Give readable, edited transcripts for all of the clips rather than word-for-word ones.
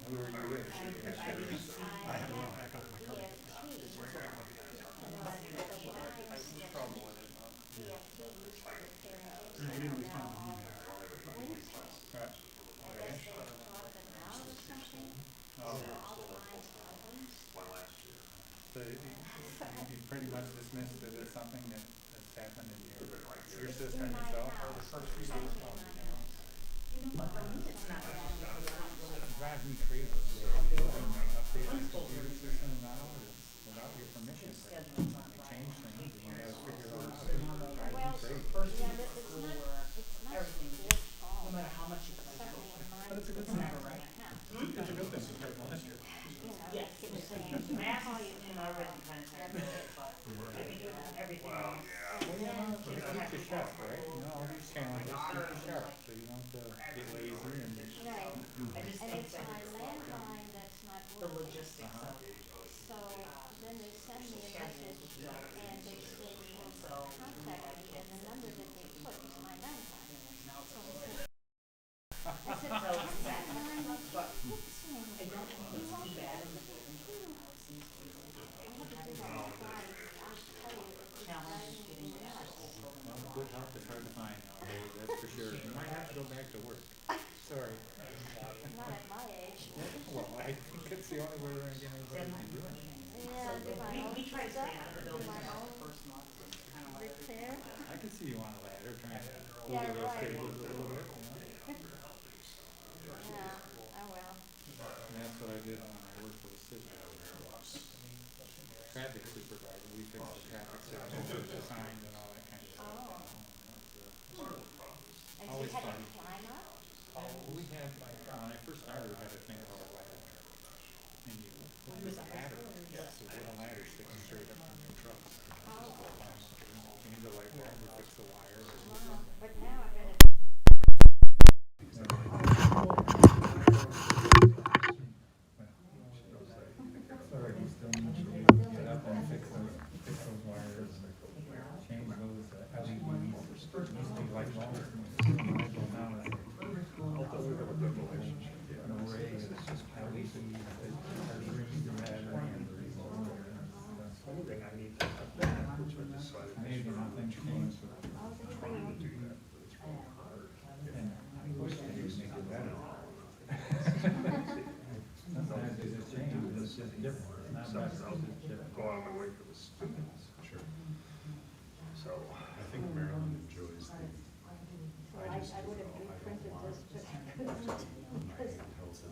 Who are you with? I have no backup in my car. Yeah, he didn't respond to email. Right. Oh. So you pretty much dismissed that it's something that's happened in your sister and yourself? It drives me crazy. Updating the computer system now without your permission. They change things and you gotta figure it all out. It drives me crazy. No matter how much you play. But it's a good thing. It's a good thing. It's a last year. Yes. Math is already kind of hard, but everything else. Well, yeah, it keeps you sharp, right? You know, all these challenges keep you sharp, so you don't get lazy and. Right, I just and think it's that my landline that's not the working. logistics of So then they send me a message and they say, well, contact me, and the number that they put is my landline. So I said, So, landline, but what's saying? I don't think it's too bad in the building. Seems to be I have to figure out why. I'll tell you, it's challenging driving getting me nuts. Well, good help is hard to find nowadays, that's for sure. You might have to go back to work. Sorry. Not at my age. Well, I think it's the only way we're gonna get anybody to do it. Yeah, do my own we try to stay stuff, out of the do building my for own the first month. Kind of like repair. I could see you on a ladder trying to move Yeah, those right. tables a little bit, you know? Yeah, oh well. And that's what I did when I worked for the city. Traffic supervisor, we fixed the traffic signals, the signs and all that kind of stuff. Oh. You know, And so always you had fun. to climb up? We had, when I first started, we had a thing called a ladder. And you use a ladder, so with a ladder sticking straight up from your truck. Change the light bulb or fix the wires or something. But now I gotta. Sorry, you still need to get up and fix those wires, change those LEDs. Used to be like bulbs, now it's an array of LEDs that are green, red, and amazing how things change. And I wish they would make it better. Sometimes they just change, it's just different, it's not better, it's just different. Go out of my way for the students. Sure. So I think Maryland enjoys the. I would have reprinted this, because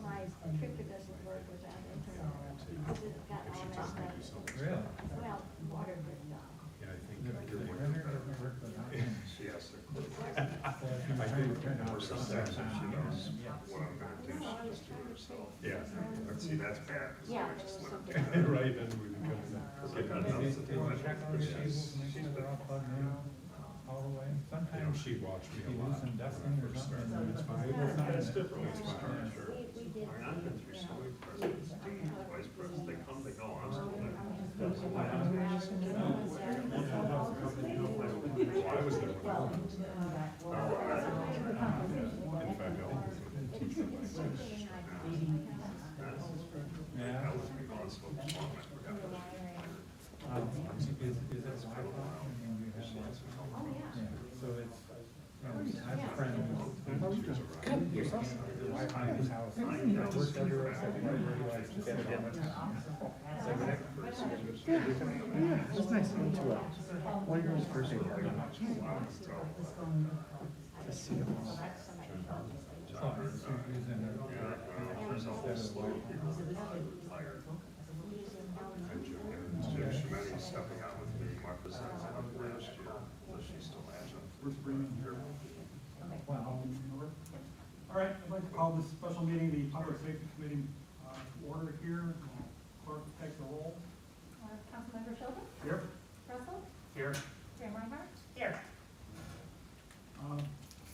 my printer doesn't work without internet. Because it got all messed up. Really? Well, water dripped off. Yeah, I think. The printer doesn't work without it. Yes, of course. So if you're I trying think to print out for some something, times she knows yeah. what I'm gonna do, she just do it herself. Yeah, but see, that's bad, cause Yeah, I there just was let something. her. Right, then we become. Did you check all your cables, make sure they're all plugged in all the way? Sometimes She watched me you a lose lot. some dusting or something, and it's fine. It's different, it's fine, sure. We did. I've been through so many presidents, deans, vice presidents, they come, they go, I'm still there. Well, I was there when I went. In fact, I was a teacher by myself. Yeah. That was because of the song, I forgot. Is it Wi-Fi? I mean, you have Wi-Fi? Yeah, so it's, I have a friend who's the Wi-Fi in his house, works everywhere except where he likes to get it. Yeah, it's nice to meet you. One of yours first aid. To see them all. So he's using instead of Wi-Fi. And Jim Schmidt stepping out with me, Martha sends it up last year, so she's still adjunct. First bringing here. Well, all right, I'd like to call this special meeting, the Public Safety Committee, to order here. Clerk, take the roll. Councilmember Shelton? Here. Russell? Here. Graham Reinhardt? Here. A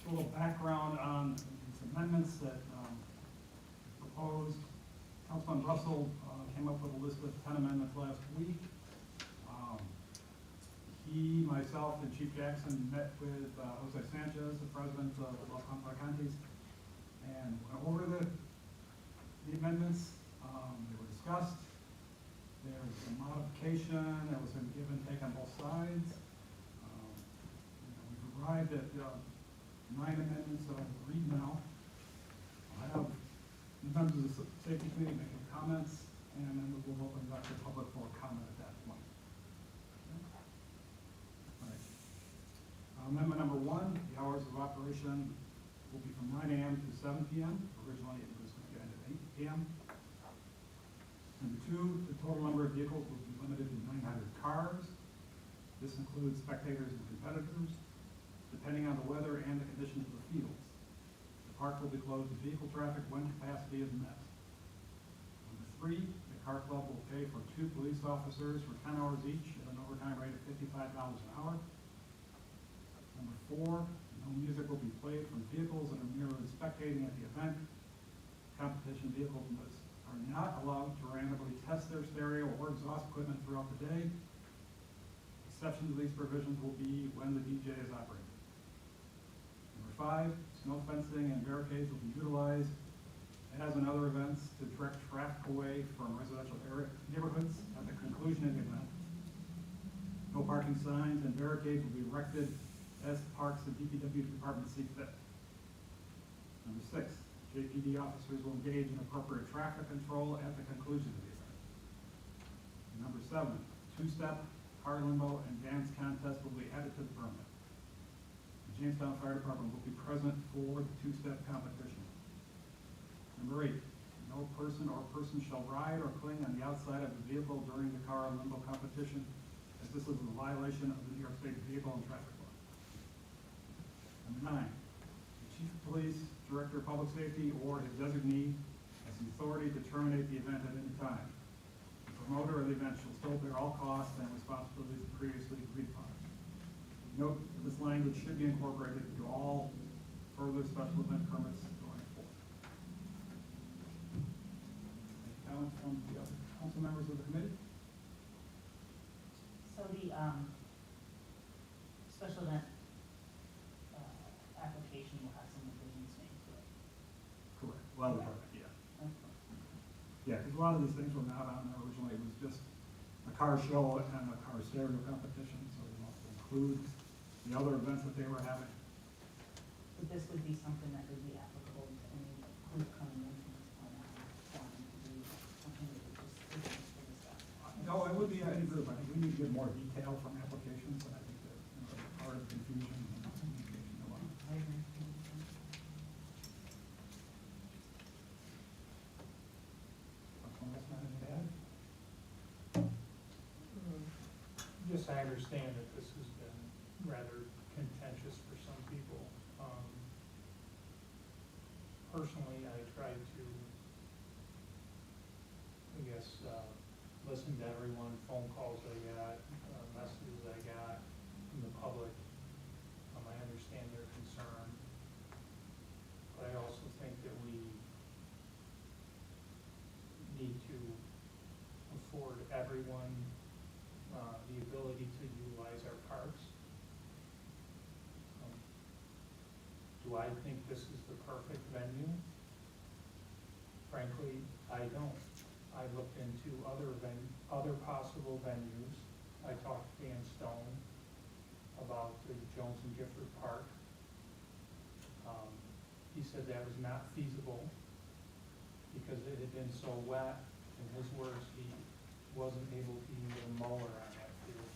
little background on these amendments that proposed. Councilman Russell came up with a list of 10 amendments last week. He, myself, and Chief Jackson met with Jose Sanchez, the president of Los Contracantes, and went over the amendments. application, there was some give and take on both sides. We've arrived at 9 amendments that I'll read now. I have the members of the safety committee making comments, and then we'll open it up to public for comment at that point. All right. Amendment number 1, the hours of operation will be from 9 a.m. to 7 p.m. Originally, it was going to end at 8 p.m. Number 2, the total number of vehicles will be limited to 900 cars. This includes spectators and competitors, depending on the weather and the condition of the fields. The park will be closed to vehicle traffic when capacity is met. Number 3, the car club will pay for 2 police officers for 10 hours each at an overtime rate of $55 an hour. Number 4, no music will be played from vehicles that are merely spectating at the event. Competition vehicles are not allowed to randomly test their stereo or exhaust equipment throughout the day. Exceptions to these provisions will be when the DJ is operating. Number 5, snow fencing and barricades will be utilized as in other events to direct traffic away from residential neighborhoods at the conclusion of the event. No parking signs and barricades will be erected as Parks and DPW departments see fit. Number 6, JPD officers will engage in appropriate traffic control at the conclusion of the event. Number 7, two-step, car limbo, and dance contest will be added to the permit. The Jamestown Fire Department will be present for the two-step competition. Number 8, no person or persons shall ride or cling on the outside of the vehicle during the car limbo competition, as this is a violation of the New York State Vehicle and Traffic Law. Number 9, the Chief of Police, Director of Public Safety, or his designee has the authority to terminate the event at any time. The promoter of the event shall still bear all costs and responsibilities previously agreed upon. Note, this language should be incorporated into all further special event permits going forward. Any comments from the other council members of the committee? So the, special event, application will have some revisions made to it. Correct. Well, yeah. Okay. Yeah, because a lot of these things were not on there originally. It was just a car show and a car stereo competition, so we also include the other events that they were having. But this would be something that would be applicable to any group coming in from this point on, wanting to do something that would just, for this stuff. No, it would be any group. I think we need to get more detail from applications, and I think that, part of the confusion and communication a lot. I agree. Someone else have anything to add? Yes, I understand that this has been rather contentious for some people. Personally, I tried to, listen to everyone, phone calls I got, messages I got from the public. I understand their concern, but I also think that we need to afford everyone the ability to utilize our parks. Do I think this is the perfect venue? Frankly, I don't. I looked into other possible venues. I talked to Dan Stone about the Jones and Gifford Park. He said that was not feasible because it had been so wet. In his words, he wasn't able to use a mower on that field.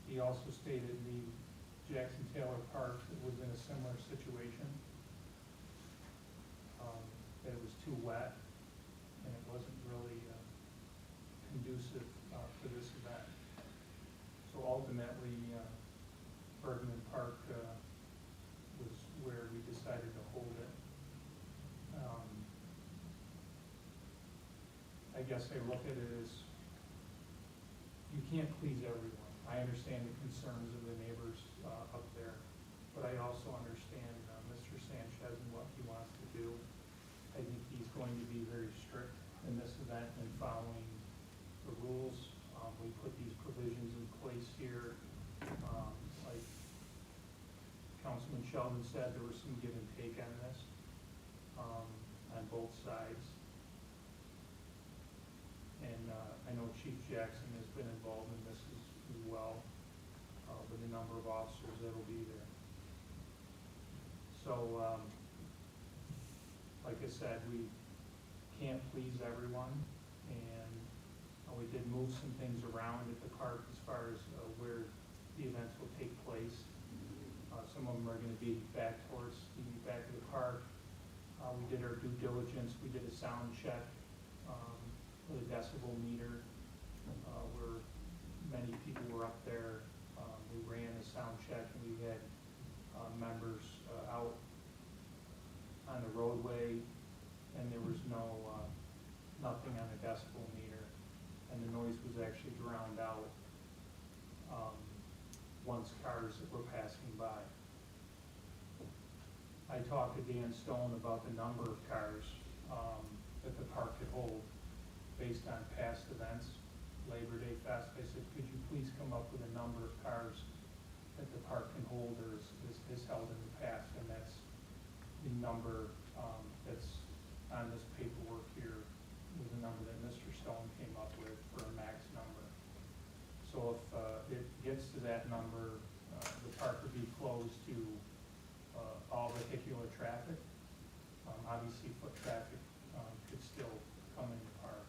He also stated the Jackson Taylor Park was in a similar situation. That it was too wet and it wasn't really conducive for this event. So ultimately, Bergman Park was where we decided to hold it. I guess I look at it as you can't please everyone. I understand the concerns of the neighbors up there, but I also understand Mr. Sanchez and what he wants to do. I think he's going to be very strict in this event and following the rules. We put these provisions in place here. Like Councilman Sheldon said, there was some give and take on this, on both sides. Chief Jackson has been involved in this as well, with the number of officers that'll be there. So, like I said, we can't please everyone, and we did move some things around at the park as far as where the events will take place. Some of them are gonna be back towards the back of the park. We did our due diligence, we did a sound check with a decibel meter, where many people were up there. We ran a sound check, and we had members out on the roadway, and there was nothing on the decibel meter, and the noise was actually drowned out once cars were passing by. I talked to Dan Stone about the number of cars that the park could hold based on past events, Labor Day Fest. I said, could you please come up with a number of cars that the park can hold or is held in the past? And that's the number that's on this paperwork here, was the number that Mr. Stone came up with for a max number. So if it gets to that number, the park would be closed to all vehicular traffic. Obviously, foot traffic could still come in the park.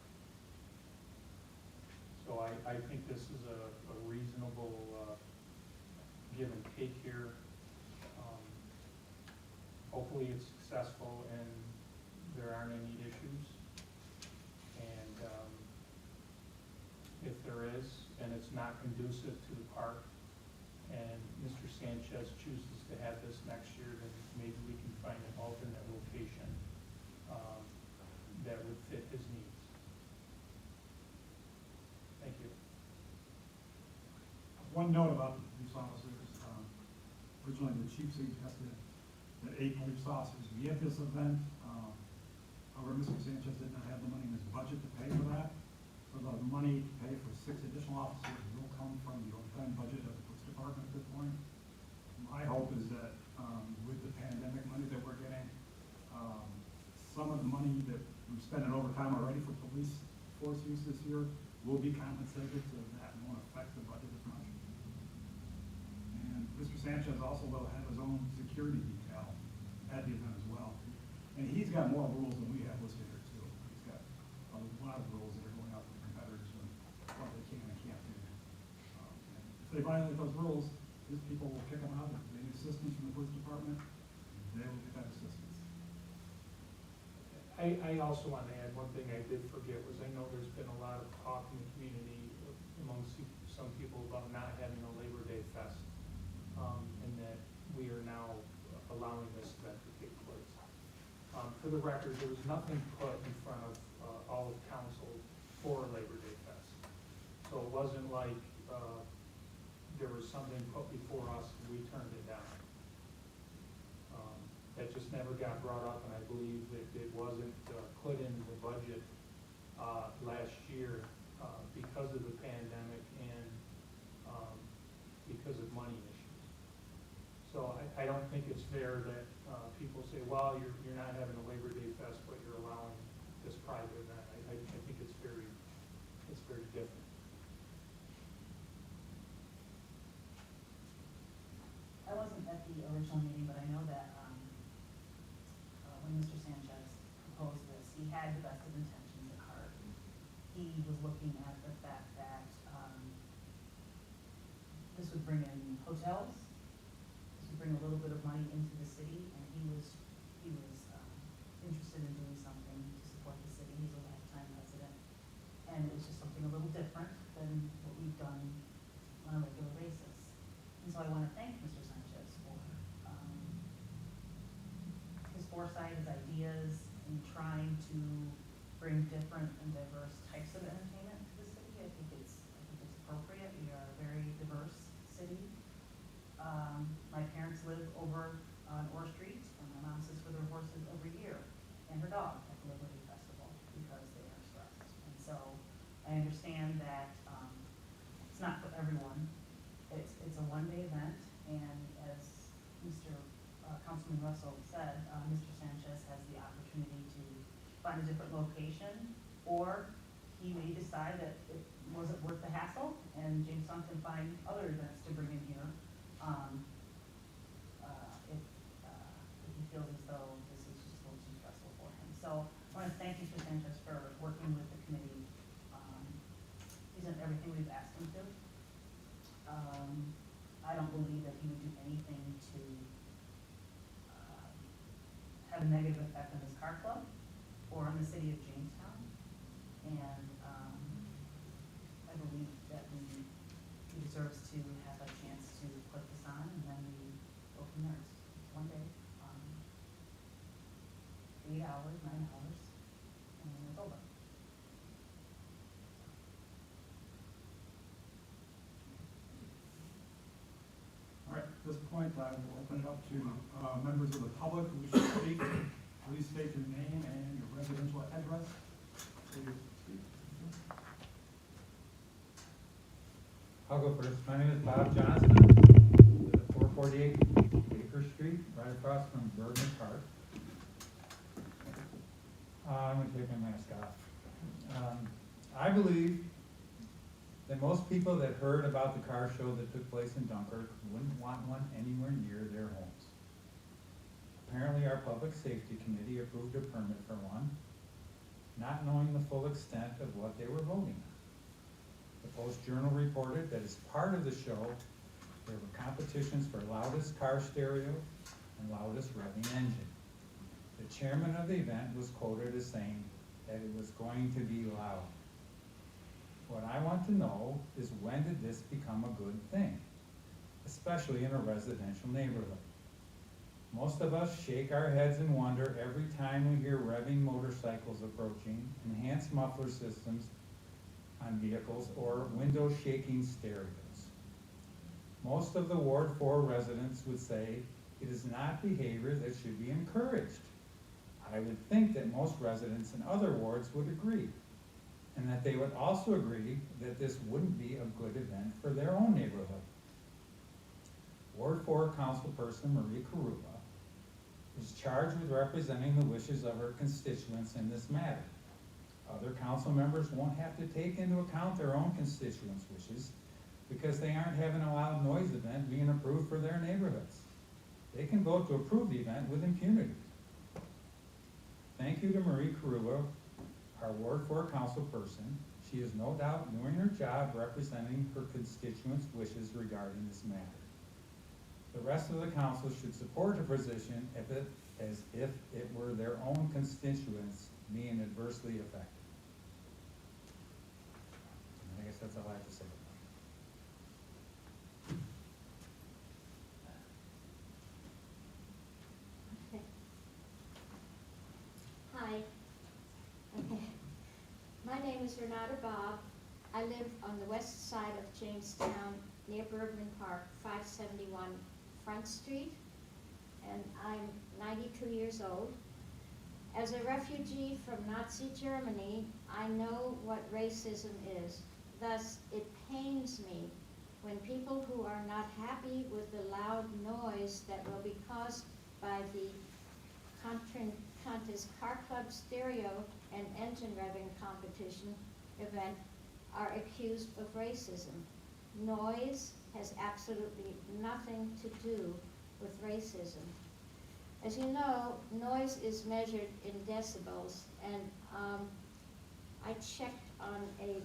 So I think this is a reasonable give and take here. Hopefully it's successful and there aren't any issues. And if there is, and it's not conducive to the park, and Mr. Sanchez chooses to have this next year, then maybe we can find an alternate location that would fit his needs. Thank you. One note about the police officers, originally the chief suggested that 8 police officers be at this event. However, Mr. Sanchez did not have the money in his budget to pay for that. So the money to pay for 6 additional officers will come from the overtime budget of the police department at this point. My hope is that with the pandemic money that we're getting, some of the money that we've spent in overtime already for police force use this year will be compensated, so that won't affect the budget as much. And Mr. Sanchez also will have his own security detail at the event as well. And he's got more rules than we have listed here too. He's got a lot of rules that are going out for competitors and what they can and can't do. And if they violate those rules, his people will kick them out. If they need assistance from the police department, they will get that assistance. I also want to add one thing I did forget was I know there's been a lot of talk in the community among some people about not having a Labor Day Fest, and that we are now allowing this event to take place. For the record, there was nothing put in front of all of council for Labor Day Fest. So it wasn't like there was something put before us and we turned it down. That just never got brought up, and I believe that it wasn't put in the budget last year because of the pandemic and because of money issues. So I don't think it's fair that people say, well, you're not having a Labor Day Fest, but you're allowing this private event. I think it's very different. I wasn't at the original meeting, but I know that when Mr. Sanchez proposed this, he had the best of intentions at heart. He was looking at the fact that this would bring in hotels, this would bring a little bit of money into the city, and he was interested in doing something to support the city. He's a lifetime resident, and it was just something a little different than what we've done on a regular basis. And so I want to thank Mr. Sanchez for his foresight, his ideas, in trying to bring different and diverse types of entertainment to the city. I think it's appropriate. We are a very diverse city. My parents live over on Orr Street, and my mom sits with her horses every year and her dog at the Liberty Festival because they are stressed. And so I understand that it's not for everyone. It's a one-day event, and as Mr. Councilman Russell said, Mr. Sanchez has the opportunity to find a different location, or he may decide that it was it worth the hassle? And Jamestown can find other events to bring in here. If he feels as though this is just a little too stressful for him. So I want to thank Mr. Sanchez for working with the committee. He's done everything we've asked him to. I don't believe that he would do anything to have a negative effect on his car club or on the city of Jamestown. And I believe that he deserves to have a chance to put this on, and then we go from there. It's one day, 8 hours, 9 hours, and then it's over. All right, at this point, I will open it up to members of the public who wish to speak. Please state your name and your residential address. Please speak. I'll go first. My name is Bob Johnston, live at 448 Baker Street, right across from Bergen Park. I'm gonna take my mask off. I believe that most people that heard about the car show that took place in Dunkirk wouldn't want one anywhere near their homes. Apparently, our Public Safety Committee approved a permit for one, not knowing the full extent of what they were voting on. The Post-Journal reported that as part of the show, there were competitions for loudest car stereo and loudest revving engine. The chairman of the event was quoted as saying that it was going to be loud. What I want to know is, when did this become a good thing, especially in a residential neighborhood? Most of us shake our heads and wonder every time we hear revving motorcycles approaching, enhanced muffler systems on vehicles, or window shaking stereos. Most of the Ward 4 residents would say it is not behavior that should be encouraged. I would think that most residents in other wards would agree, and that they would also agree that this wouldn't be a good event for their own neighborhood. Ward 4 Councilperson Marie Carula is charged with representing the wishes of her constituents in this matter. Other council members won't have to take into account their own constituents' wishes because they aren't having a loud noise event being approved for their neighborhoods. They can vote to approve the event with impunity. Thank you to Marie Carula, our Ward 4 councilperson. She is no doubt doing her job representing her constituents' wishes regarding this matter. The rest of the council should support her position as if it were their own constituents being adversely affected. And I guess that's all I have to say. Okay. Hi. Okay. My name is Renata Bob. I live on the west side of Jamestown, near Bergman Park, 571 Front Street, and I'm 92 years old. As a refugee from Nazi Germany, I know what racism is. Thus, it pains me when people who are not happy with the loud noise that will be caused by the Contis Car Club stereo and engine revving competition event are accused of racism. Noise has absolutely nothing to do with racism. As you know, noise is measured in decibels, and I checked on a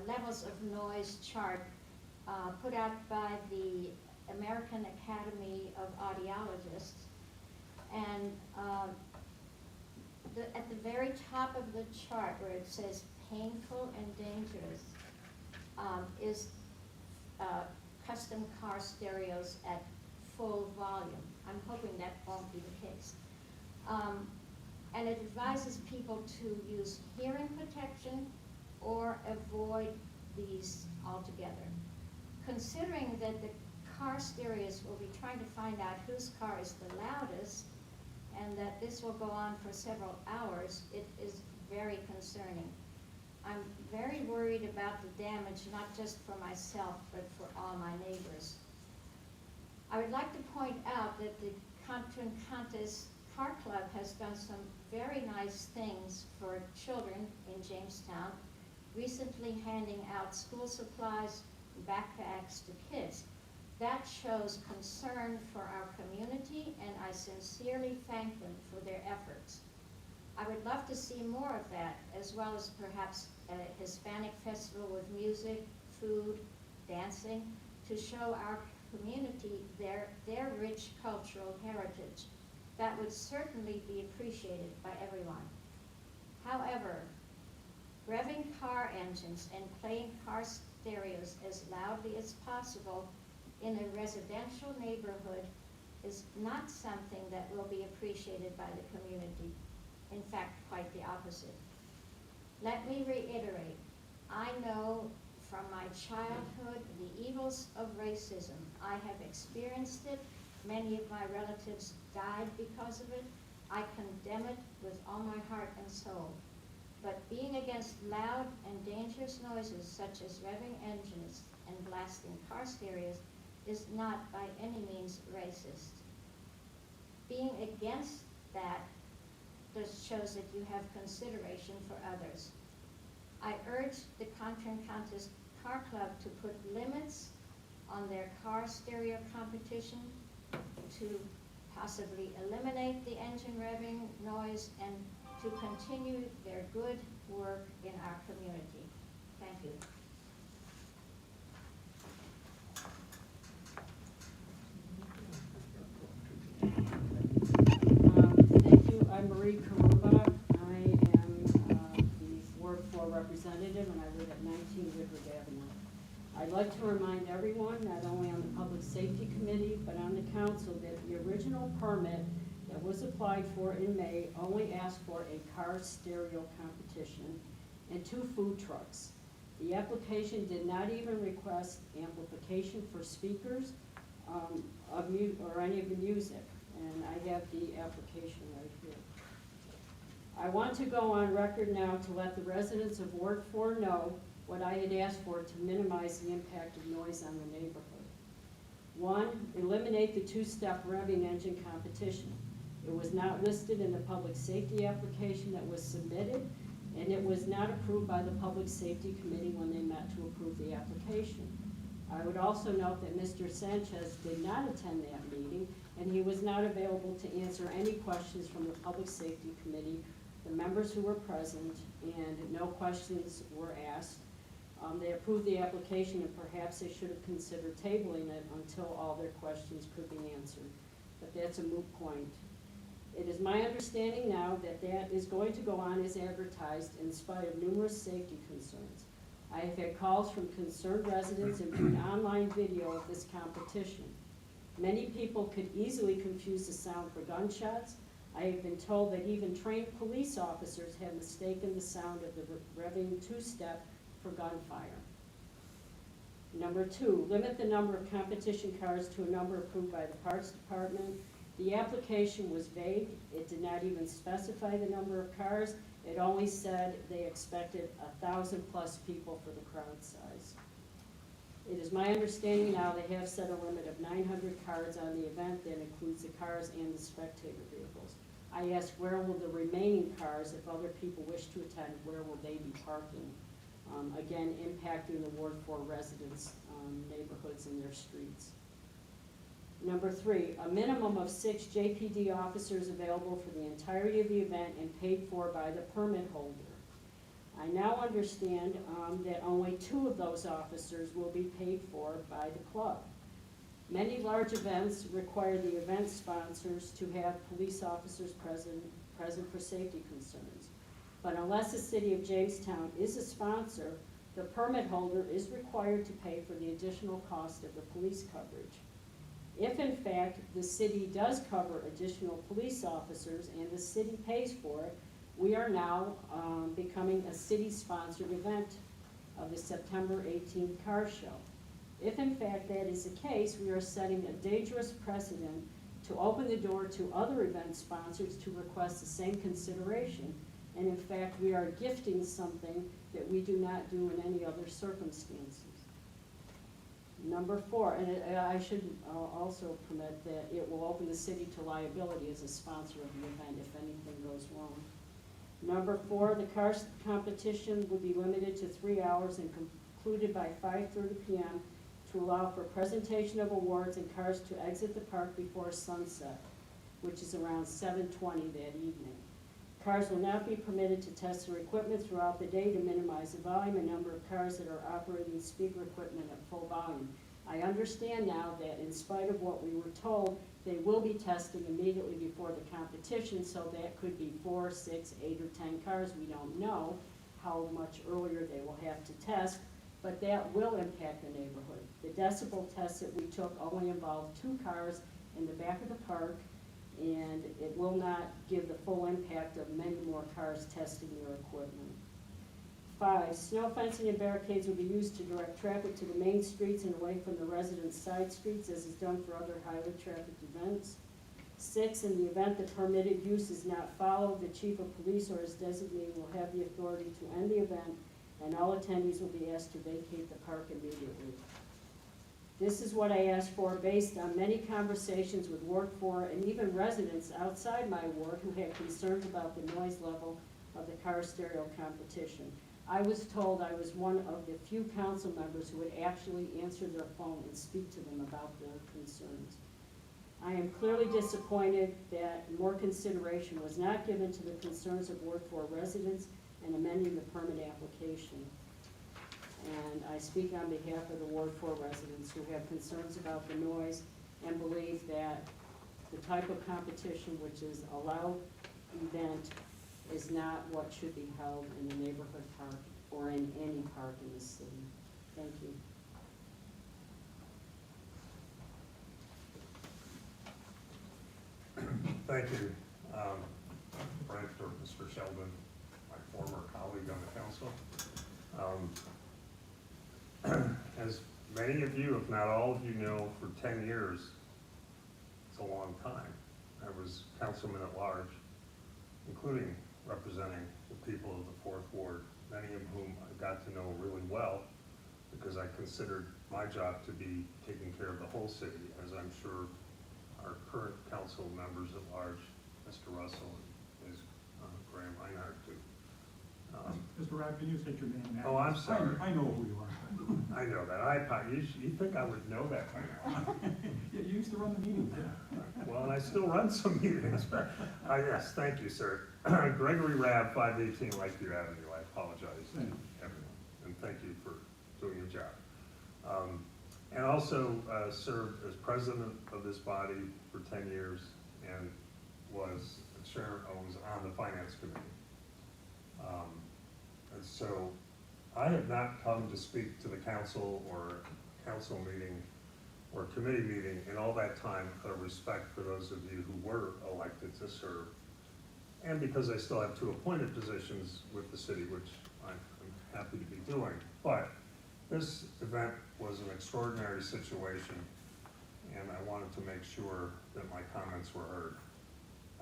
levels of noise chart put out by the American Academy of Audiologists, and at the very top of the chart where it says painful and dangerous is custom car stereos at full volume. I'm hoping that won't be the case. And it advises people to use hearing protection or avoid these altogether. Considering that the car stereos will be trying to find out whose car is the loudest, and that this will go on for several hours, it is very concerning. I'm very worried about the damage, not just for myself, but for all my neighbors. I would like to point out that the Contis Car Club has done some very nice things for children in Jamestown. recently handing out school supplies, backpacks to kids. That shows concern for our community, and I sincerely thank them for their efforts. I would love to see more of that, as well as perhaps a Hispanic festival with music, food, dancing, to show our community their rich cultural heritage. That would certainly be appreciated by everyone. However, revving car engines and playing car stereos as loudly as possible in a residential neighborhood is not something that will be appreciated by the community. In fact, quite the opposite. Let me reiterate, I know from my childhood the evils of racism. I have experienced it. Many of my relatives died because of it. I condemn it with all my heart and soul. But being against loud and dangerous noises such as revving engines and blasting car stereos is not by any means racist. Being against that just shows that you have consideration for others. I urge the Contra and Contas Car Club to put limits on their car stereo competition, to possibly eliminate the engine revving noise, and to continue their good work in our community. Thank you. Thank you. I'm Marie Karuba. I am the Ward 4 representative, and I live at 19 Woodward Avenue. I'd like to remind everyone, not only on the Public Safety Committee, but on the council, that the original permit that was applied for in May only asked for a car stereo competition and 2 food trucks. The application did not even request amplification for speakers or any of the music, and I have the application right here. I want to go on record now to let the residents of Ward 4 know what I had asked for to minimize the impact of noise on the neighborhood. 1, eliminate the 2-step revving engine competition. It was not listed in the public safety application that was submitted, and it was not approved by the Public Safety Committee when they met to approve the application. I would also note that Mr. Sanchez did not attend that meeting, and he was not available to answer any questions from the Public Safety Committee, the members who were present, and no questions were asked. They approved the application, and perhaps they should have considered tabling it until all their questions could be answered. But that's a moot point. It is my understanding now that that is going to go on as advertised in spite of numerous safety concerns. I have had calls from concerned residents and viewed online video of this competition. Many people could easily confuse the sound for gunshots. I have been told that even trained police officers have mistaken the sound of the revving 2-step for gunfire. Number 2, limit the number of competition cars to a number approved by the Parks Department. The application was vague. It did not even specify the number of cars. It only said they expected 1,000+ people for the crowd size. It is my understanding now they have set a limit of 900 cars on the event. That includes the cars and the spectator vehicles. I asked, where will the remaining cars, if other people wish to attend, where will they be parking? Again, impacting the Ward 4 residents' neighborhoods and their streets. Number 3, a minimum of 6 JPD officers available for the entirety of the event and paid for by the permit holder. I now understand that only 2 of those officers will be paid for by the club. Many large events require the event sponsors to have police officers present for safety concerns. But unless the city of Jamestown is a sponsor, the permit holder is required to pay for the additional cost of the police coverage. If in fact the city does cover additional police officers and the city pays for it, we are now becoming a city-sponsored event of the September 18th car show. If in fact that is the case, we are setting a dangerous precedent to open the door to other event sponsors to request the same consideration. And in fact, we are gifting something that we do not do in any other circumstances. Number 4, and I should also permit that it will open the city to liability as a sponsor of the event if anything goes wrong. Number 4, the car competition will be limited to 3 hours and concluded by 5:30 p.m. to allow for presentation of awards and cars to exit the park before sunset, which is around 7:20 that evening. Cars will not be permitted to test their equipment throughout the day to minimize the volume and number of cars that are operating speaker equipment at full volume. I understand now that in spite of what we were told, they will be testing immediately before the competition, so that could be 4, 6, 8, or 10 cars. We don't know how much earlier they will have to test, but that will impact the neighborhood. The decibel test that we took only involved 2 cars in the back of the park, and it will not give the full impact of many more cars testing their equipment. 5, snow fencing and barricades will be used to direct traffic to the main streets and away from the residents' side streets, as is done for other highway traffic events. 6, in the event the permitted use is not followed, the chief of police or his designee will have the authority to end the event, and all attendees will be asked to vacate the park immediately. This is what I asked for based on many conversations with Ward 4 and even residents outside my ward who had concerns about the noise level of the car stereo competition. I was told I was one of the few council members who would actually answer their phone and speak to them about their concerns. I am clearly disappointed that more consideration was not given to the concerns of Ward 4 residents in amending the permit application. And I speak on behalf of the Ward 4 residents who have concerns about the noise and believe that the type of competition which is allowed event is not what should be held in a neighborhood park or in any park in the city. Thank you. Thank you, Brent or Mr. Sheldon, my former colleague on the council. As many of you, if not all of you know, for 10 years, it's a long time. I was councilman at large, including representing the people of the 4th Ward, many of whom I got to know really well because I considered my job to be taking care of the whole city, as I'm sure our current council members at large, Mr. Russell and Ms. Graham Reinhardt do. Mr. Rabb, can you state your name and address? Oh, I'm sorry. I know who you are. I know that. You think I would know that by now? Yeah, you used to run the meeting, yeah. Well, and I still run some meetings, but, yes, thank you, sir. Gregory Rabb, 518 Lakeview Avenue. I apologize to everyone, and thank you for doing your job. And also served as president of this body for 10 years and was on the finance committee. And so I have not come to speak to the council or council meeting or committee meeting in all that time out of respect for those of you who were elected to serve, and because I still have 2 appointed positions with the city, which I'm happy to be doing. But this event was an extraordinary situation, and I wanted to make sure that my comments were heard.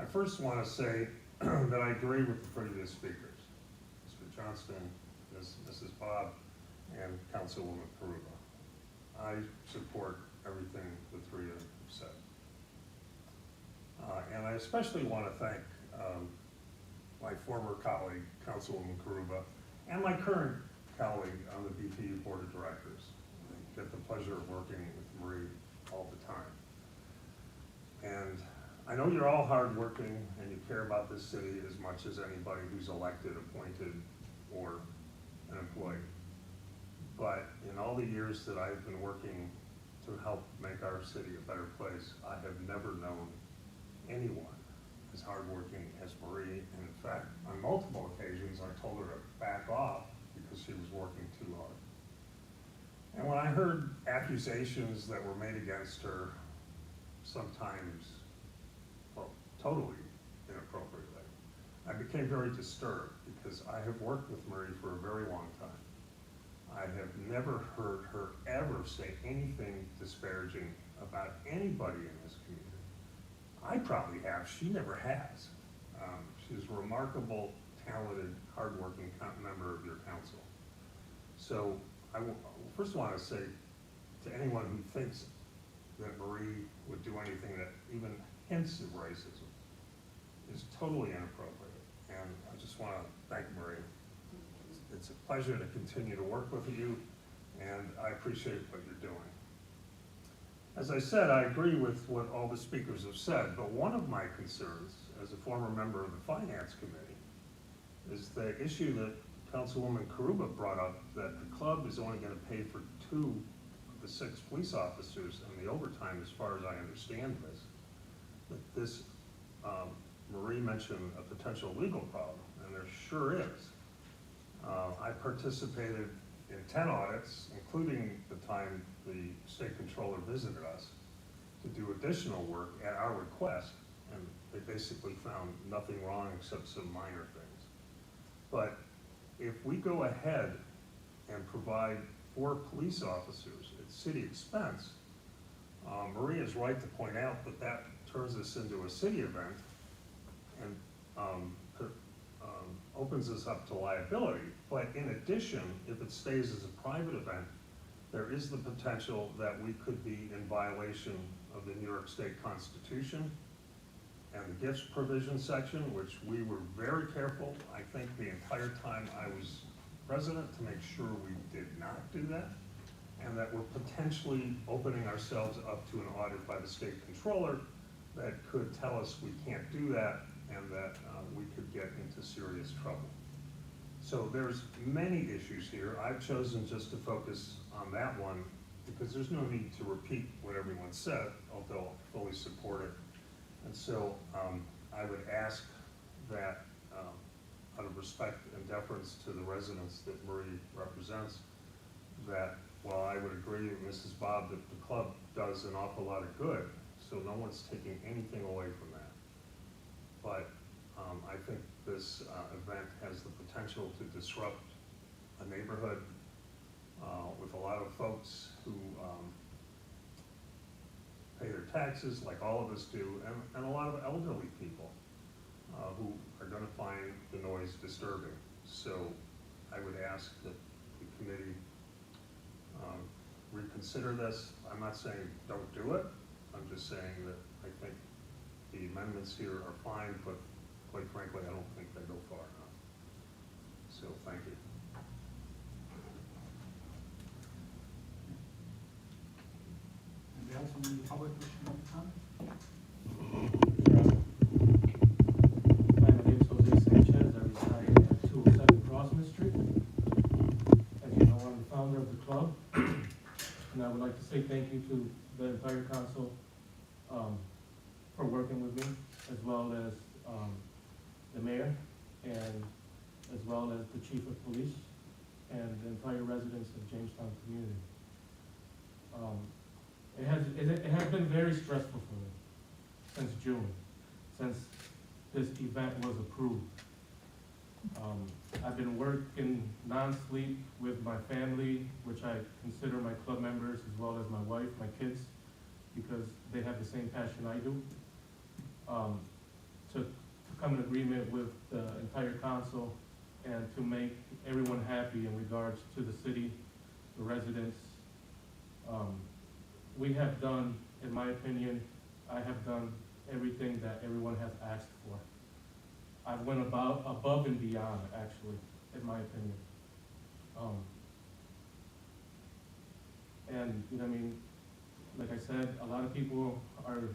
I first want to say that I agree with the previous speakers, Mr. Johnston, Mrs. Bob, and Councilwoman Karuba. I support everything the 3 of them have said. And I especially want to thank my former colleague, Councilwoman Karuba, and my current colleague on the BPU Board of Directors. I get the pleasure of working with Marie all the time. And I know you're all hardworking and you care about this city as much as anybody who's elected, appointed, or an employee. But in all the years that I've been working to help make our city a better place, I have never known anyone as hardworking as Marie. And in fact, on multiple occasions, I told her to back off because she was working too hard. And when I heard accusations that were made against her, sometimes, well, totally inappropriately, I became very disturbed because I have worked with Marie for a very long time. I have never heard her ever say anything disparaging about anybody in this community. I probably have, she never has. She's a remarkable, talented, hardworking member of your council. So I first want to say to anyone who thinks that Marie would do anything that even hints at racism is totally inappropriate. And I just just want to thank Marie. It's a pleasure to continue to work with you, and I appreciate what you're doing. As I said, I agree with what all the speakers have said, but one of my concerns as a former member of the Finance Committee is the issue that Councilwoman Karuba brought up, that the club is only going to pay for 2 of the 6 police officers and the overtime, as far as I understand this. That this, Marie mentioned a potential legal problem, and there sure is. I participated in 10 audits, including the time the state controller visited us to do additional work at our request, and they basically found nothing wrong except some minor things. But if we go ahead and provide 4 police officers at city expense, Marie is right to point out that that turns us into a city event and opens us up to liability. But in addition, if it stays as a private event, there is the potential that we could be in violation of the New York State Constitution and the gifts provision section, which we were very careful, I think, the entire time I was president, to make sure we did not do that, and that we're potentially opening ourselves up to an audit by the state controller that could tell us we can't do that, and that we could get into serious trouble. So there's many issues here. I've chosen just to focus on that one because there's no need to repeat what everyone said, although I fully support it. And so I would ask that, out of respect and deference to the residents that Marie represents, that while I would agree with Mrs. Bob that the club does an awful lot of good, so no one's taking anything away from that. But I think this event has the potential to disrupt a neighborhood with a lot of folks who pay their taxes like all of us do, and a lot of elderly people who are going to find the noise disturbing. So I would ask that the committee reconsider this. I'm not saying don't do it. I'm just saying that I think the amendments here are fine, but quite frankly, I don't think they go far enough. So thank you. Anybody else from the public wishing to make a comment? Hi, my name is Jose Sanchez. I reside at 207 Crossman Street. As you know, I'm the founder of the club, and I would like to say thank you to the entire council for working with me, as well as the mayor, and as well as the chief of police, and the entire residents of Jamestown community. It has been very stressful for me since June, since this event was approved. I've been working non-sleep with my family, which I consider my club members, as well as my wife, my kids, because they have the same passion I do. To come in agreement with the entire council and to make everyone happy in regards to the city, the residents. We have done, in my opinion, I have done everything that everyone has asked for. I went above and beyond, actually, in my opinion. And, you know what I mean, like I said, a lot of people are,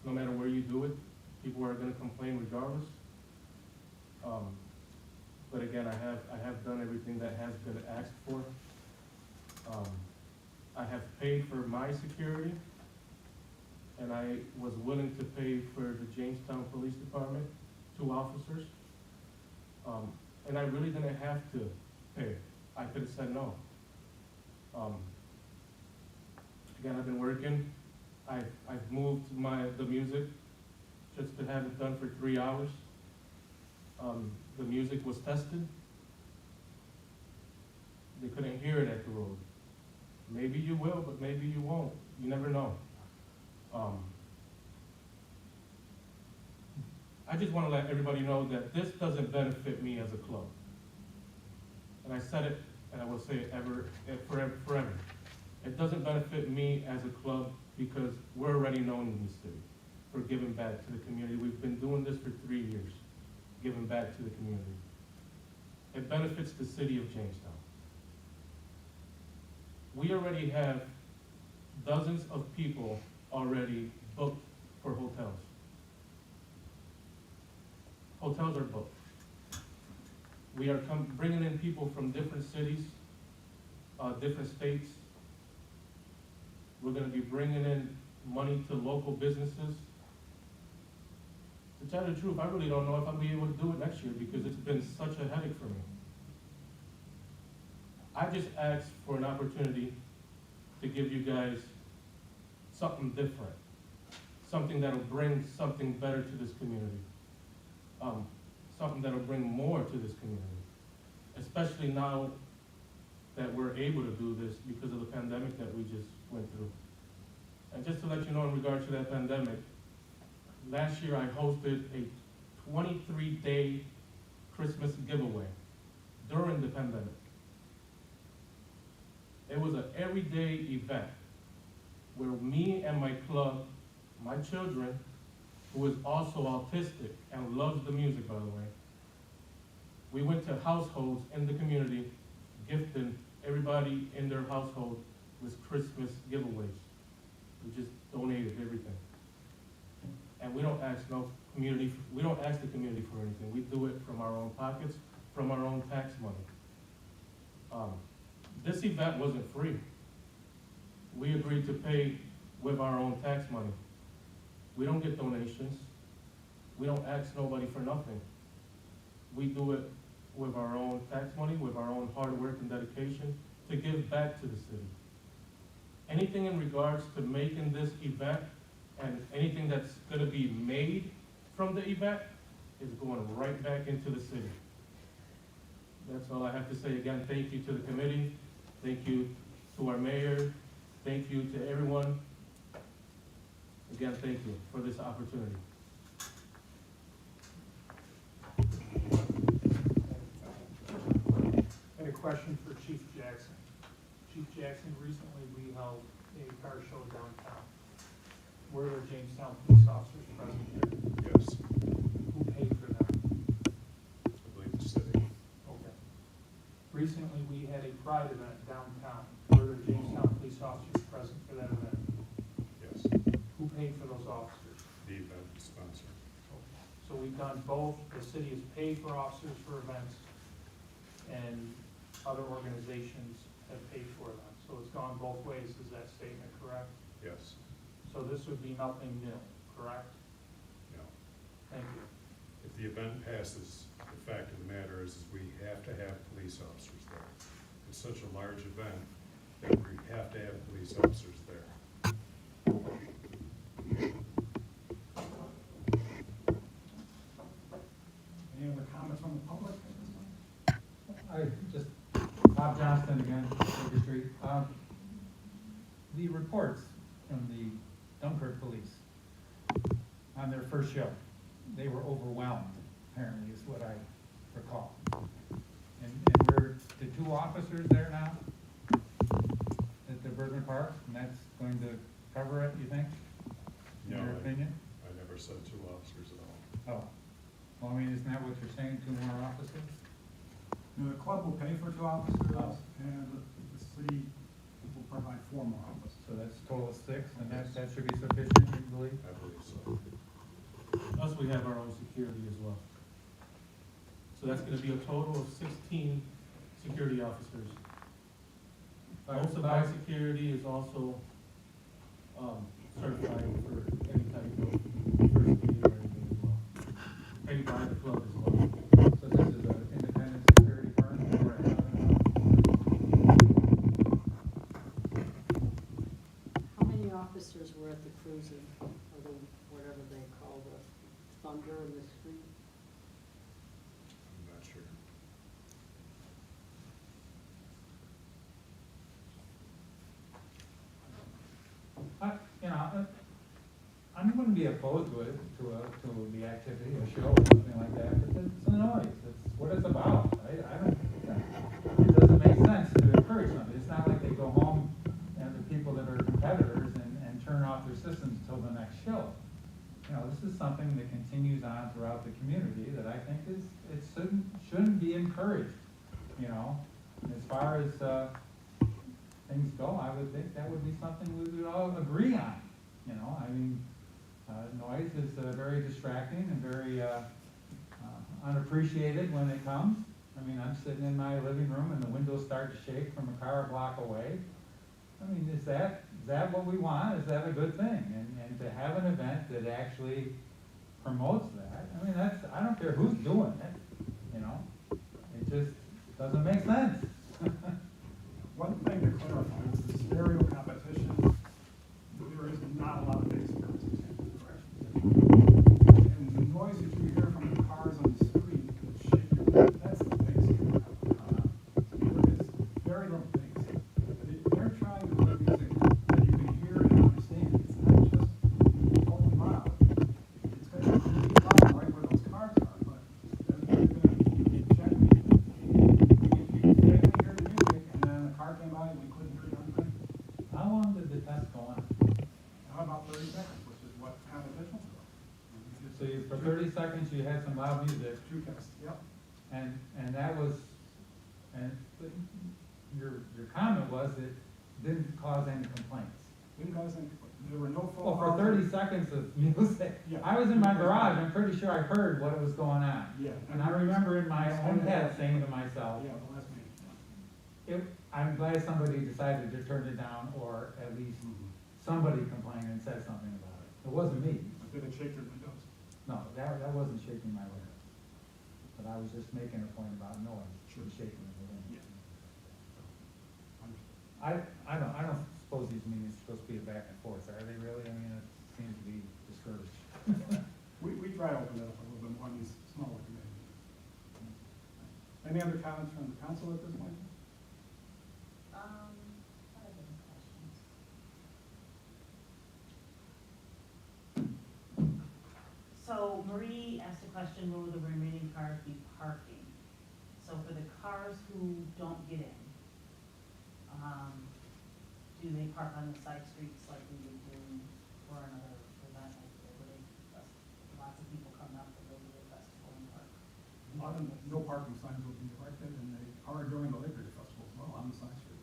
no matter where you do it, people are gonna complain regardless. But again, I have done everything that has been asked for. I have paid for my security, and I was willing to pay for the Jamestown Police Department, 2 officers. And I really didn't have to pay. I could have said no. Again, I've been working. I've moved the music just to have it done for 3 hours. The music was tested. They couldn't hear it at the road. Maybe you will, but maybe you won't. You never know. I just want to let everybody know that this doesn't benefit me as a club. And I said it, and I will say it forever. It doesn't benefit me as a club because we're already known in the city for giving back to the community. We've been doing this for 3 years, giving back to the community. it benefits the city of Jamestown. We already have dozens of people already booked for hotels. Hotels are booked. We are bringing in people from different cities, different states. We're gonna be bringing in money to local businesses. To tell you the truth, I really don't know if I'll be able to do it next year because it's been such a headache for me. I just asked for an opportunity to give you guys something different, something that'll bring something better to this community, something that'll bring more to this community, especially now that we're able to do this because of the pandemic that we just went through. And just to let you know in regard to that pandemic, last year I hosted a 23-day Christmas giveaway during the pandemic. It was an everyday event where me and my club, my children, who is also autistic and loves the music, by the way, we went to households in the community, gifting everybody in their household with Christmas giveaways. We just donated everything. And we don't ask the community for anything. We do it from our own pockets, from our own tax money. This event wasn't free. We agreed to pay with our own tax money. We don't get donations. We don't ask nobody for nothing. We do it with our own tax money, with our own hard work and dedication to give back to the city. Anything in regards to making this event and anything that's gonna be made from the event is going right back into the city. That's all I have to say. Again, thank you to the committee. Thank you to our mayor. Thank you to everyone. Again, thank you for this opportunity. I had a question for Chief Jackson. Chief Jackson, recently we held a car show downtown. Were there Jamestown police officers present there? Yes, Who paid for them? I believe the city. Okay. Recently, we had a pride event downtown. Were there Jamestown police officers present for that event? Yes, Who paid for those officers? the event sponsor. So we've done both. The city has paid for officers for events, and other organizations have paid for them. So it's gone both ways. Is that statement correct? Yes, So this would be nothing new, correct? no. Thank you. If the event passes, the fact of the matter is we have to have police officers there. It's such a large event that we have to have police officers there. Any other comments from the public? Bob Johnston again, Baker Street. The reports from the Dunkirk police on their first show, they were overwhelmed, apparently, is what I recall. And we're the two officers there now at the Bergman Park, and that's going to cover it, you think? In No, your opinion? I never said two officers at all. Oh, well, I mean, isn't that what you're saying, 2 more officers? The club will pay for 2 officers, Oh. and the city will provide 4 more officers. So that's a total of 6, and that should be sufficient, you believe? I believe so. Plus, we have our own security as well. So that's gonna be a total of 16 security officers. Most of my security is also, certified for any type of first aid or anything as well. Paid by the club as well. So this is an independent security firm? How many officers were at the cruising, or the, whatever they call the thunder in the street? I'm not sure. I wouldn't be opposed to it, to the activity, a show or something like that, but it's a noise, it's what it's about. It doesn't make sense to encourage something. It's not like they go home and the people that are competitors and turn off their systems until the next show. You know, this is something that continues on throughout the community that I think it shouldn't be encouraged. you know. As far as, things go, I would think that would be something we would all agree on, you know. I mean, noise is very distracting and very unappreciated when it comes. I mean, I'm sitting in my living room and the windows start to shake from a car a block away. I mean, is that what we want? Is that a good thing? And to have an event that actually promotes that, I mean, I don't care who's doing it, you know? It just doesn't make sense. One thing to clarify, with the stereo competition, there is not a lot of bass here, it's substantial direction. And the noise that you hear from the cars on the street, shake your head, that's the bass here. There is very little bass. They're trying to play music that you can hear and understand. It's not just totally loud. It's gonna be loud right where those cars are, but they're gonna check. You can hear the music, and then a car came by and we couldn't hear anything. How long did the test go on? How about 30 seconds, which is what competitions are? So for 30 seconds, you had some loud music, Two tests, yep. and that was, and your comment was it didn't cause any complaints. Didn't cause any, there were no Well, phone for calls. 30 seconds of music, Yeah. I was in my garage, I'm pretty sure I heard what was going on. Yeah. And I remember in my own head saying to myself, Yeah, the last meeting. I'm glad somebody decided to turn it down, or at least somebody complained and said something about it. It wasn't me. Did it shake your windows? No, that wasn't shaking my windows. But I was just making a point about noise, and shaking the windows. Yeah. Understood. I don't suppose these meetings are supposed to be a back and forth, are they really? I mean, it seems to be discouraged. We try to open it up a little bit more on these smaller committees. Any other comments from the council at this point? What are the questions? So Marie asked a question, will the remaining cars be parking? So for the cars who don't get in, do they park on the side streets like we would do for another event, like the Labor Day festival? Lots of people come up for the Labor Day festival and park. No parking signs will be erected, and they are during the Labor Day Festival as well on the side streets.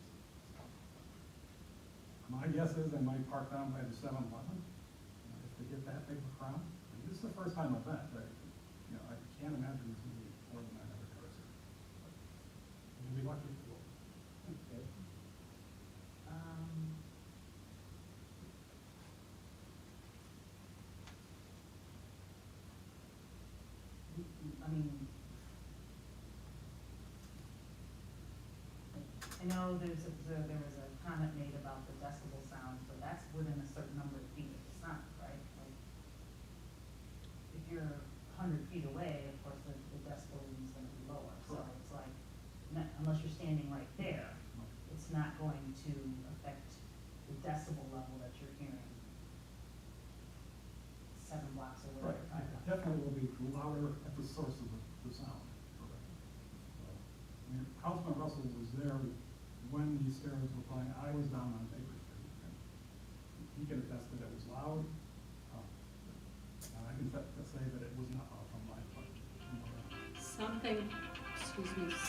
My guess is they might park down by the 7-Eleven, if they get that big of a crowd. And this is the first time event, right? You know, I can't imagine there's gonna be more than 900 cars here. You'll be lucky if you will. I mean, I know there was a comment made about the decibel sounds, but that's within a certain number of feet of the sound, right? Like, if you're 100 feet away, of course, the decibel is gonna be lower, so it's like, unless you're standing right there, it's not going to affect the decibel level that you're hearing 7 blocks away. Right, it definitely will be louder at the source of the sound. Correct. I mean, Councilman Russell was there when these stereos were playing. I was down on Baker Street, and he can attest that it was loud. And I can say that it was not loud from my part.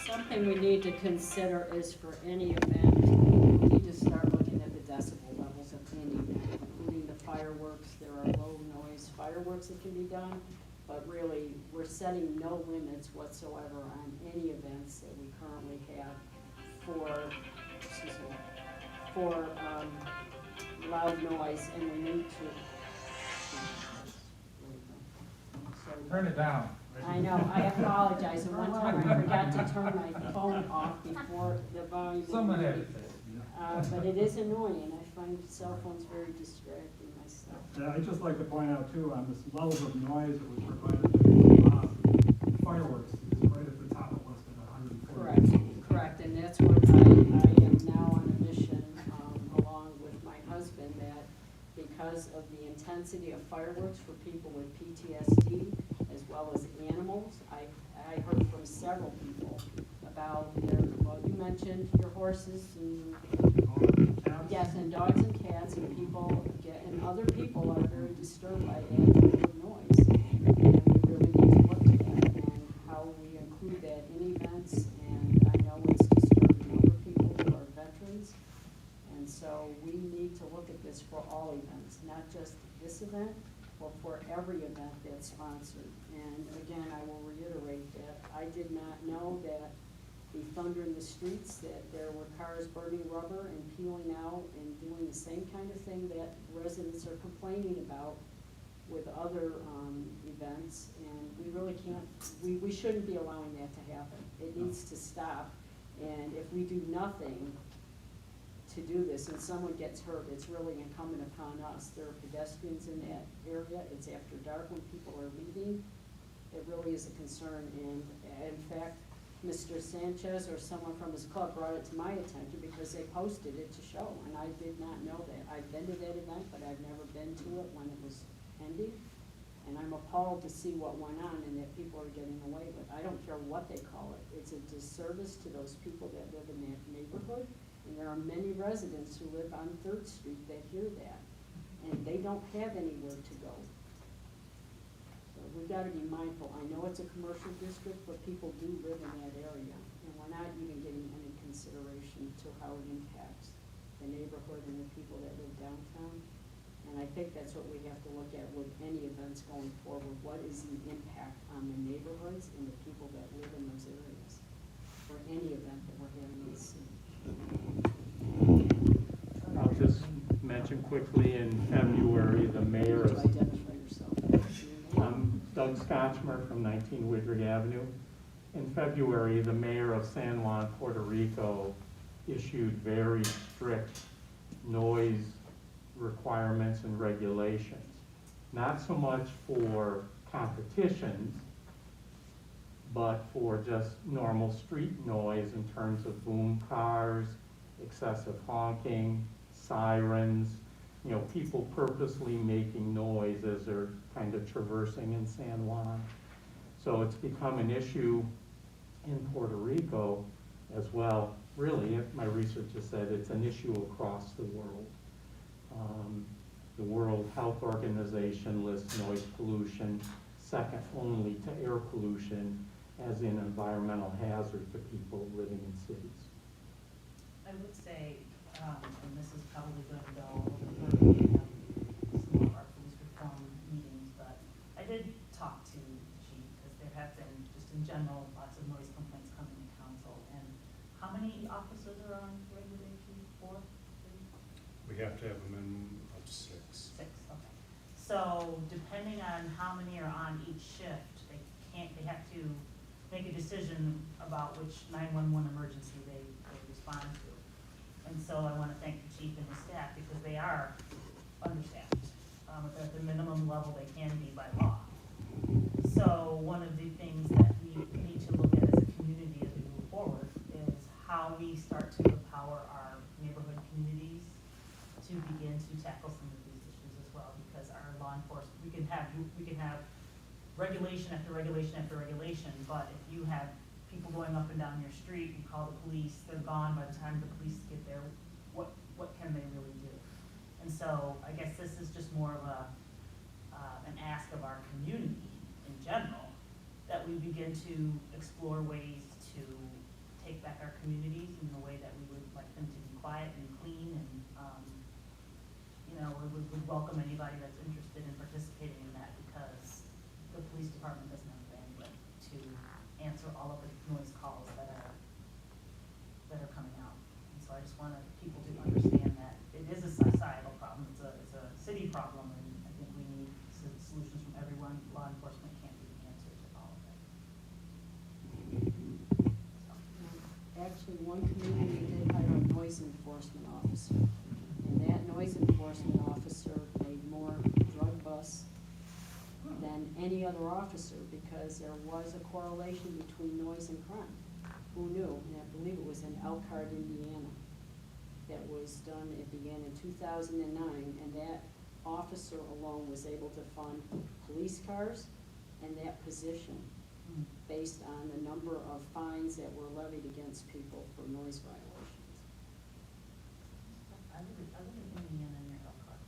Something we need to consider is for any event, we need to start looking at the decibel levels of any event, including the fireworks. There are low noise fireworks that can be done, but really, we're setting no limits whatsoever on any events that we currently have for loud noise, and we need to. Turn it down. I know, I apologize, and one time I forgot to turn my phone off before the volume. Someone had to say it. But it is annoying, I find cell phones very distracting myself. Yeah, I'd just like to point out too, on this levels of noise that was provided, fireworks is right at the top of the list at 140. Correct, and that's what I am now on a mission, along with my husband, that because of the intensity of fireworks for people with PTSD, as well as animals, I heard from several people about well, you mentioned your horses and, yes, and dogs and cats, and people and other people are very disturbed by that noise. And we really need to look at that and how we include that in events, and I know every event that's sponsored. And again, I will reiterate that I did not know that the thunder in the streets, that there were cars burning rubber and peeling out and doing the same kind of thing that residents are complaining about with other events, and we really can't, we shouldn't be allowing that to happen. It needs to stop, and if we do nothing to do this and someone gets hurt, it's really incumbent upon us. There are pedestrians in that area, it's after dark when people are leaving. It really is a concern, and in fact, Mr. Sanchez or someone from his club brought it to my attention because they posted it to show, and I did not know that. I've been to that event, but I've never been to it when it was ending, and I'm appalled to see what went on and that people are getting away with. I don't care what they call it. It's a disservice to those people that live in that neighborhood, and there are many residents who live on 3rd Street that hear that, and they don't have anywhere to go. So we've got to be mindful. I know it's a commercial district, but people do live in that area, and we're not even giving any consideration to how it impacts the neighborhood and the people that live downtown. And I think that's what we have to look at with any events going forward. What is the impact on the neighborhoods and the people that live in those areas for any event that we're having in the city? I'll just mention quickly, in February, the mayor To of, identify yourself. I'm Doug Scotchmer from 19 Woodring Avenue. In February, the mayor of San Juan, Puerto Rico issued very strict noise requirements and regulations. Not so much for competitions, but for just normal street noise in terms of boom cars, excessive honking, sirens, you know, people purposely making noise as they're kind of traversing in San Juan. So it's become an issue in Puerto Rico as well. Really, my research has said it's an issue across the world. The World Health Organization lists noise pollution second only to air pollution as an environmental hazard to people living in cities. I would say, and this is probably going to go over some of our police reform meetings, but I did talk to the chief, because there have been, just in general, lots of noise complaints coming to council. And how many officers are on regular chief? 4? 3? We have to have a minimum of 6. 6, okay. So depending on how many are on each shift, they have to make a decision about which 911 emergency they respond to. And so I want to thank the chief and his staff, because they are understaffed. At the minimum level they can be by law. So one of the things that we need to look at as a community as we move forward is how we start to empower our neighborhood communities to begin to tackle some of these issues as well, because our law enforcement, we can have regulation after regulation after regulation, but if you have people going up and down your street, you call the police, they're gone by the time the police get there, what can they really do? And so I guess this is just more of an ask of our community in general, that we begin to explore ways to take back our communities in the way that we would like them to be quiet and clean, and we would welcome anybody that's interested in participating in that, because the police department doesn't have the bandwidth to answer all of the noise calls that are coming out. And so I just want people to understand that it is a societal problem, it's a city problem, and I think we need solutions from everyone. Law enforcement can't be the answer to all of it. Actually, one community did hire a noise enforcement officer, and that noise enforcement officer made more drug busts than any other officer, because there was a correlation between noise and crime. Who knew? And I believe it was in Elkhart, Indiana, that was done. It began in 2009, and that officer alone was able to fund police cars and that position based on the number of fines that were levied against people for noise violations. I live in Indiana near Elkhart.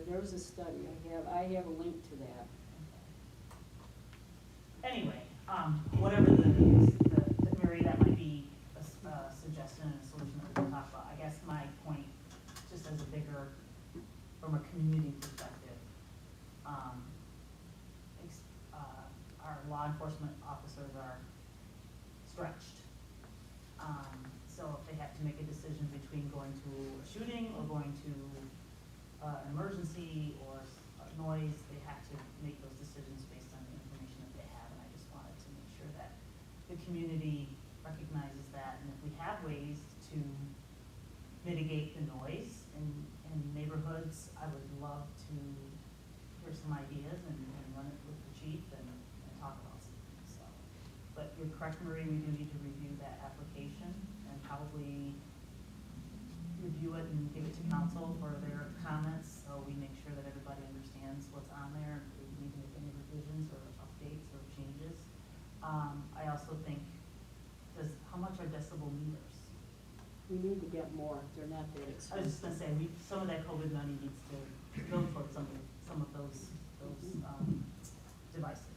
There was a study. I have a link to that. Anyway, whatever Mary, that might be a suggestion and a solution that we can talk about. I guess my point, just as a bigger, from law enforcement officers are stretched. So if they have to make a decision between going to a shooting or going to an emergency or noise, they have to make those decisions based on the information that they have, and I just wanted to make sure that the community recognizes that, and if we have ways to mitigate the noise in neighborhoods, I would love to hear some ideas and run it with the chief and talk about some things, so. But you're correct, Marie, we do need to review that application and probably review it and give it to council for their comments, so we make sure that everybody understands what's on there, if we need to make any revisions or updates or changes. I also think, how much are decibel meters? We need to get more, they're not that I was expensive. just gonna say, some of that COVID money needs to go towards some of those devices.